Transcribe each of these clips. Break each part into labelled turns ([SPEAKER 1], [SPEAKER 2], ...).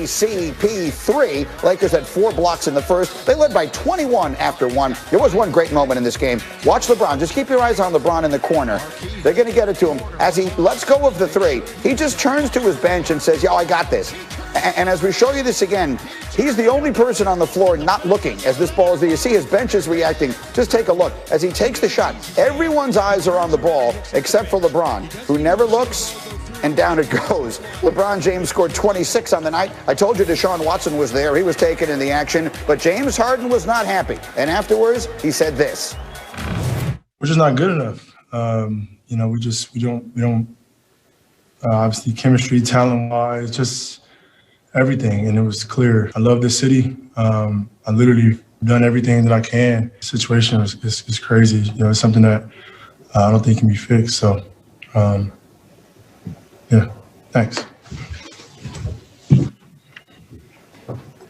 [SPEAKER 1] CP3. Lakers had 4 blocks in the first. They led by 21 after 1. There was one great moment in this game. Watch LeBron. Just keep your eyes on LeBron in the corner. They're going to get it to him. As he lets go of the 3, he just turns to his bench and says, yo, I got this. And as we show you this again, he's the only person on the floor not looking as this ball is there. You see his bench is reacting. Just take a look. As he takes the shot, everyone's eyes are on the ball except for LeBron, who never looks, and down it goes. LeBron James scored 26 on the night. I told you Deshaun Watson was there. He was taken in the action. But James Harden was not happy. And afterwards, he said this.
[SPEAKER 2] We're just not good enough. We don't obviously chemistry, talent-wise, just everything, and it was clear. I love this city. I literally done everything that I can. The situation is crazy. It's something that I don't think can be fixed. So, yeah, thanks.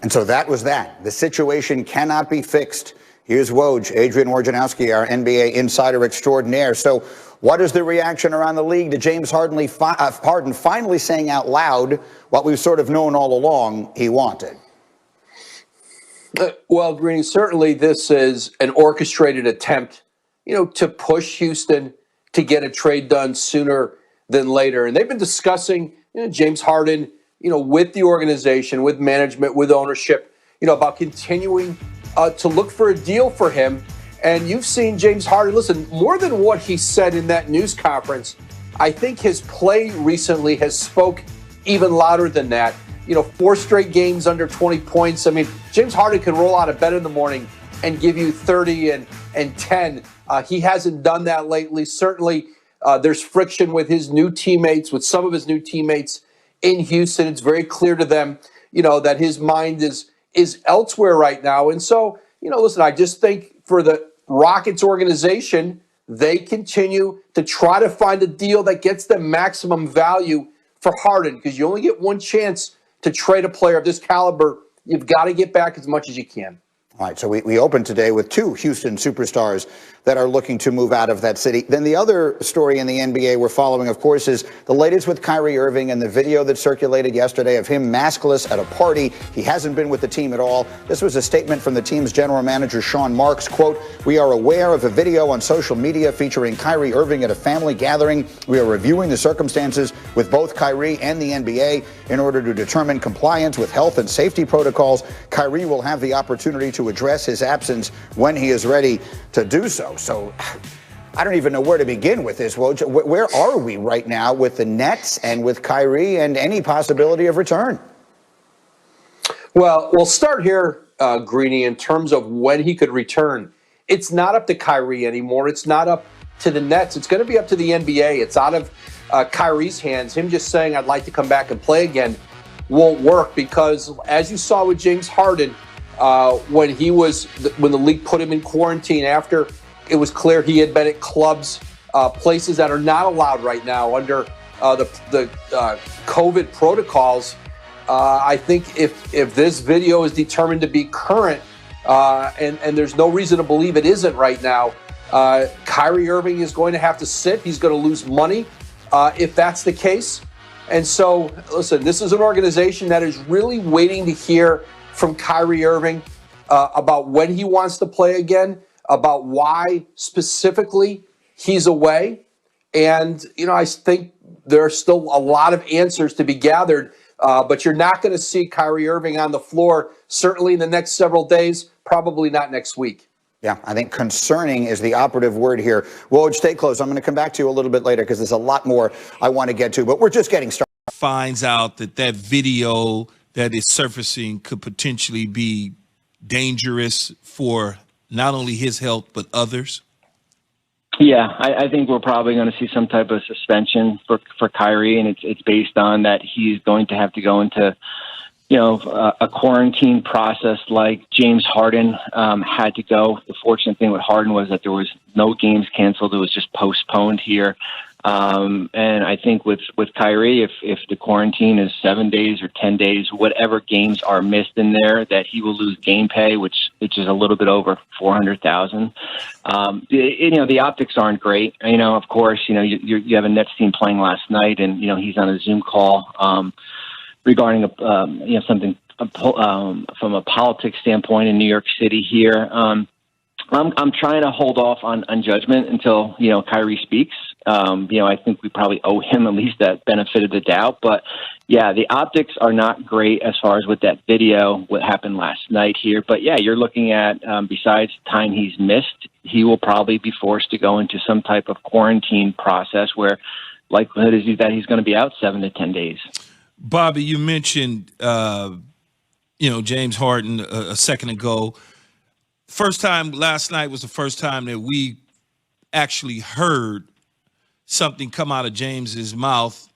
[SPEAKER 1] And so that was that. The situation cannot be fixed. Here's Woj, Adrian Wojnarowski, our NBA insider extraordinaire. So what is the reaction around the league to James Harden finally saying out loud what we've sort of known all along he wanted?
[SPEAKER 3] Well, Greeny, certainly this is an orchestrated attempt, to push Houston to get a trade done sooner than later. And they've been discussing, James Harden, with the organization, with management, with ownership, about continuing to look for a deal for him. And you've seen James Harden, listen, more than what he said in that news conference, I think his play recently has spoke even louder than that. 4 straight games under 20 points. I mean, James Harden can roll out of bed in the morning and give you 30 and 10. He hasn't done that lately. Certainly, there's friction with his new teammates, with some of his new teammates in Houston. It's very clear to them, that his mind is elsewhere right now. And so, listen, I just think for the Rockets organization, they continue to try to find a deal that gets them maximum value for Harden, because you only get one chance to trade a player of this caliber. You've got to get back as much as you can.
[SPEAKER 1] All right, so we opened today with 2 Houston superstars that are looking to move out of that city. Then the other story in the NBA we're following, of course, is the latest with Kyrie Irving and the video that circulated yesterday of him maskless at a party. He hasn't been with the team at all. This was a statement from the team's general manager, Sean Marks. Quote, "We are aware of a video on social media featuring Kyrie Irving at a family gathering. We are reviewing the circumstances with both Kyrie and the NBA in order to determine compliance with health and safety protocols. Kyrie will have the opportunity to address his absence when he is ready to do so." So I don't even know where to begin with this. Woj, where are we right now with the Nets and with Kyrie and any possibility of return?
[SPEAKER 3] Well, we'll start here, Greeny, in terms of when he could return. It's not up to Kyrie anymore. It's not up to the Nets. It's going to be up to the NBA. It's out of Kyrie's hands. Him just saying, I'd like to come back and play again, won't work, because as you saw with James Harden, when the league put him in quarantine after it was clear he had been at clubs, places that are not allowed right now under the COVID protocols. I think if this video is determined to be current, and there's no reason to believe it isn't right now, Kyrie Irving is going to have to sit. He's going to lose money if that's the case. And so, listen, this is an organization that is really waiting to hear from Kyrie Irving about when he wants to play again, about why specifically he's away. And, I think there are still a lot of answers to be gathered, but you're not going to see Kyrie Irving on the floor, certainly in the next several days, probably not next week.
[SPEAKER 1] Yeah, I think concerning is the operative word here. Woj, stay close. I'm going to come back to you a little bit later because there's a lot more I want to get to, but we're just getting started.
[SPEAKER 4] Finds out that video that is surfacing could potentially be dangerous for not only his health, but others?
[SPEAKER 5] Yeah, I think we're probably going to see some type of suspension for Kyrie, and it's based on that he's going to have to go into, a quarantine process like James Harden had to go. The fortunate thing with Harden was that there was no games canceled; it was just postponed here. And I think with Kyrie, if the quarantine is 7 days or 10 days, whatever games are missed in there, that he will lose game pay, which is a little bit over $400,000. The optics aren't great. Of course, you have a Nets team playing last night, and he's on a Zoom call. regarding something from a politics standpoint in New York City here. I'm trying to hold off on judgment until Kyrie speaks. I think we probably owe him at least that benefit of the doubt. But yeah, the optics are not great as far as with that video, what happened last night here. But yeah, you're looking at besides time he's missed, he will probably be forced to go into some type of quarantine process where likelihood is that he's going to be out 7 to 10 days.
[SPEAKER 4] Bobby, you mentioned James Harden a second ago. Last night was the first time that we actually heard something come out of James's mouth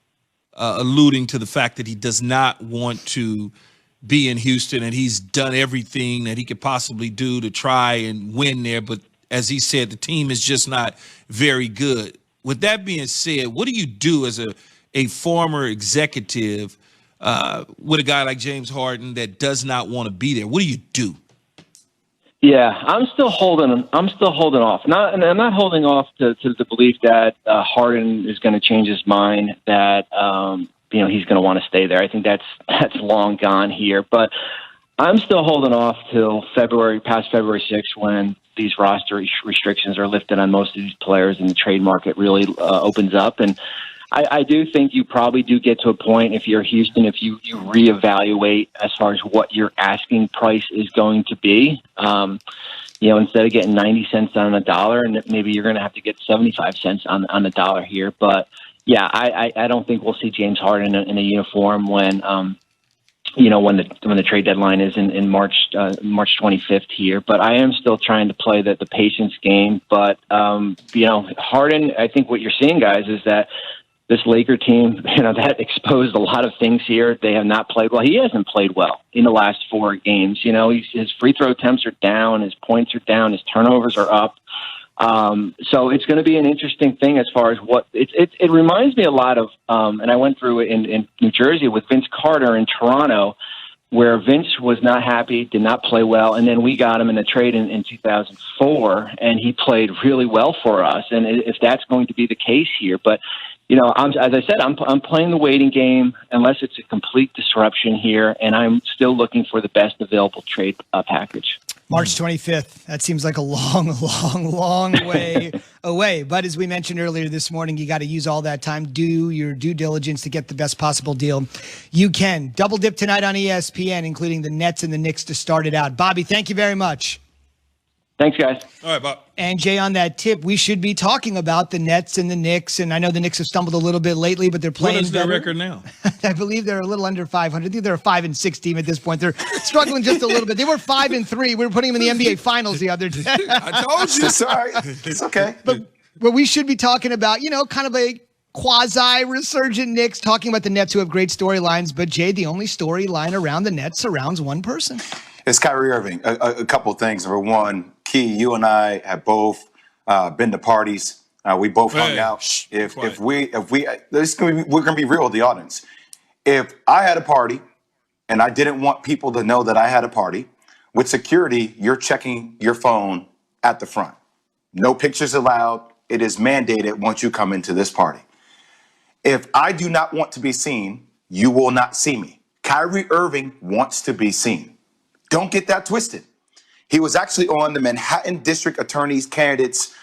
[SPEAKER 4] alluding to the fact that he does not want to be in Houston, and he's done everything that he could possibly do to try and win there. But as he said, the team is just not very good. With that being said, what do you do as a former executive with a guy like James Harden that does not want to be there? What do you do?
[SPEAKER 5] Yeah, I'm still holding off. I'm not holding off to the belief that Harden is going to change his mind, that he's going to want to stay there. I think that's long gone here. But I'm still holding off till past February 6th, when these roster restrictions are lifted on most of these players and the trade market really opens up. And I do think you probably do get to a point, if you're Houston, if you reevaluate as far as what your asking price is going to be. Instead of getting 90 cents on a dollar, and maybe you're going to have to get 75 cents on the dollar here. But yeah, I don't think we'll see James Harden in a uniform when the trade deadline is in March 25th here. But I am still trying to play the patience game. But Harden, I think what you're seeing, guys, is that this Laker team, that exposed a lot of things here. They have not played well. He hasn't played well in the last 4 games. His free throw attempts are down, his points are down, his turnovers are up. So it's going to be an interesting thing as far as what it reminds me a lot of. And I went through it in New Jersey with Vince Carter in Toronto, where Vince was not happy, did not play well, and then we got him in a trade in 2004, and he played really well for us. And if that's going to be the case here, but as I said, I'm playing the waiting game unless it's a complete disruption here, and I'm still looking for the best available trade package.
[SPEAKER 6] March 25th. That seems like a long, long, long way away. But as we mentioned earlier this morning, you got to use all that time, do your due diligence to get the best possible deal you can. Double dip tonight on ESPN, including the Nets and the Knicks to start it out. Bobby, thank you very much.
[SPEAKER 5] Thanks, guys.
[SPEAKER 4] All right, Bob.
[SPEAKER 6] And Jay, on that tip, we should be talking about the Nets and the Knicks. And I know the Knicks have stumbled a little bit lately, but they're playing
[SPEAKER 4] What is their
[SPEAKER 6] better.
[SPEAKER 4] record now?
[SPEAKER 6] I believe they're a little under 500. I think they're a 5-6 team at this point. They're struggling just a little bit. They were 5-3. We were putting them in the NBA Finals the other day.
[SPEAKER 4] I told you.
[SPEAKER 1] It's all right. It's okay.
[SPEAKER 6] But we should be talking about, kind of a quasi-resurgent Knicks, talking about the Nets, who have great storylines. But Jay, the only storyline around the Nets surrounds one person.
[SPEAKER 7] It's Kyrie Irving. A couple of things. Number one, Key, you and I have both been to parties. We both hung out. We're gonna be real with the audience. If I had a party and I didn't want people to know that I had a party, with security, you're checking your phone at the front. No pictures allowed. It is mandated once you come into this party. If I do not want to be seen, you will not see me. Kyrie Irving wants to be seen. Don't get that twisted. He was actually on the Manhattan District Attorney's candidates,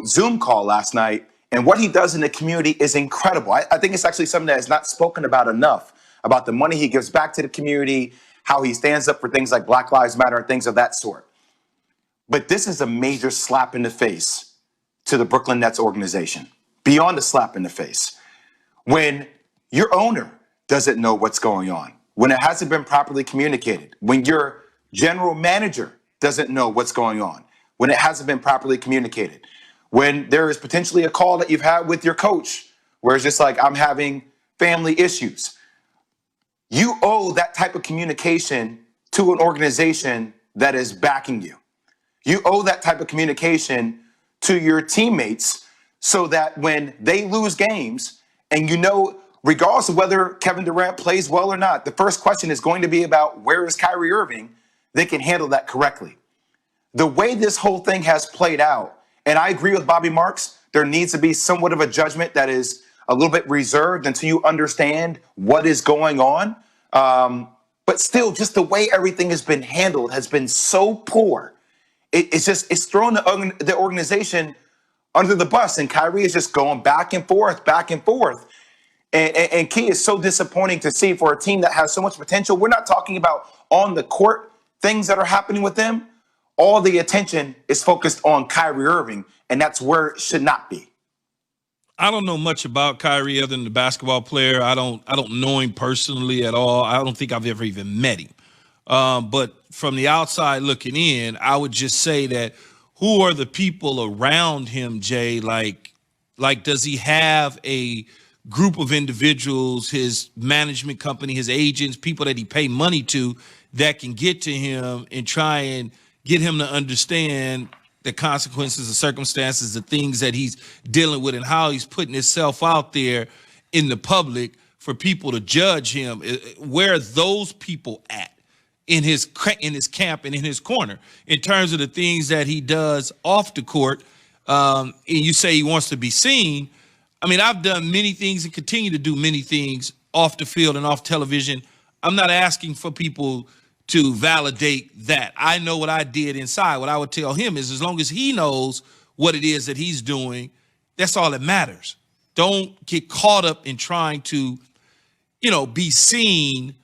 [SPEAKER 7] Zoom call last night. And what he does in the community is incredible. I think it's actually something that is not spoken about enough, about the money he gives back to the community, how he stands up for things like Black Lives Matter and things of that sort. But this is a major slap in the face to the Brooklyn Nets organization, beyond a slap in the face. When your owner doesn't know what's going on, when it hasn't been properly communicated, when your general manager doesn't know what's going on, when it hasn't been properly communicated, when there is potentially a call that you've had with your coach where it's just like, I'm having family issues. You owe that type of communication to an organization that is backing you. You owe that type of communication to your teammates so that when they lose games, and regardless of whether Kevin Durant plays well or not, the first question is going to be about where is Kyrie Irving. They can handle that correctly. The way this whole thing has played out, and I agree with Bobby Marks, there needs to be somewhat of a judgment that is a little bit reserved until you understand what is going on. But still, just the way everything has been handled has been so poor. It's thrown the organization under the bus, and Kyrie is just going back and forth, back and forth. And Key is so disappointing to see for a team that has so much potential. We're not talking about on the court things that are happening with them. All the attention is focused on Kyrie Irving, and that's where it should not be.
[SPEAKER 4] I don't know much about Kyrie other than the basketball player. I don't know him personally at all. I don't think I've ever even met him. But from the outside looking in, I would just say that who are the people around him, Jay? Like does he have a group of individuals, his management company, his agents, people that he pay money to that can get to him and try and get him to understand the consequences, the circumstances, the things that he's dealing with and how he's putting himself out there in the public for people to judge him? Where are those people at in his camp and in his corner in terms of the things that he does off the court? And you say he wants to be seen. I mean, I've done many things and continue to do many things off the field and off television. I'm not asking for people to validate that. I know what I did inside. What I would tell him is as long as he knows what it is that he's doing, that's all that matters. Don't get caught up in trying to, be seen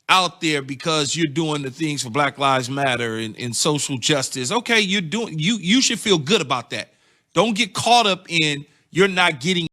[SPEAKER 4] out there because you're doing the things for Black Lives Matter and social justice. Okay, you should feel good about that. Don't get caught up in you're not getting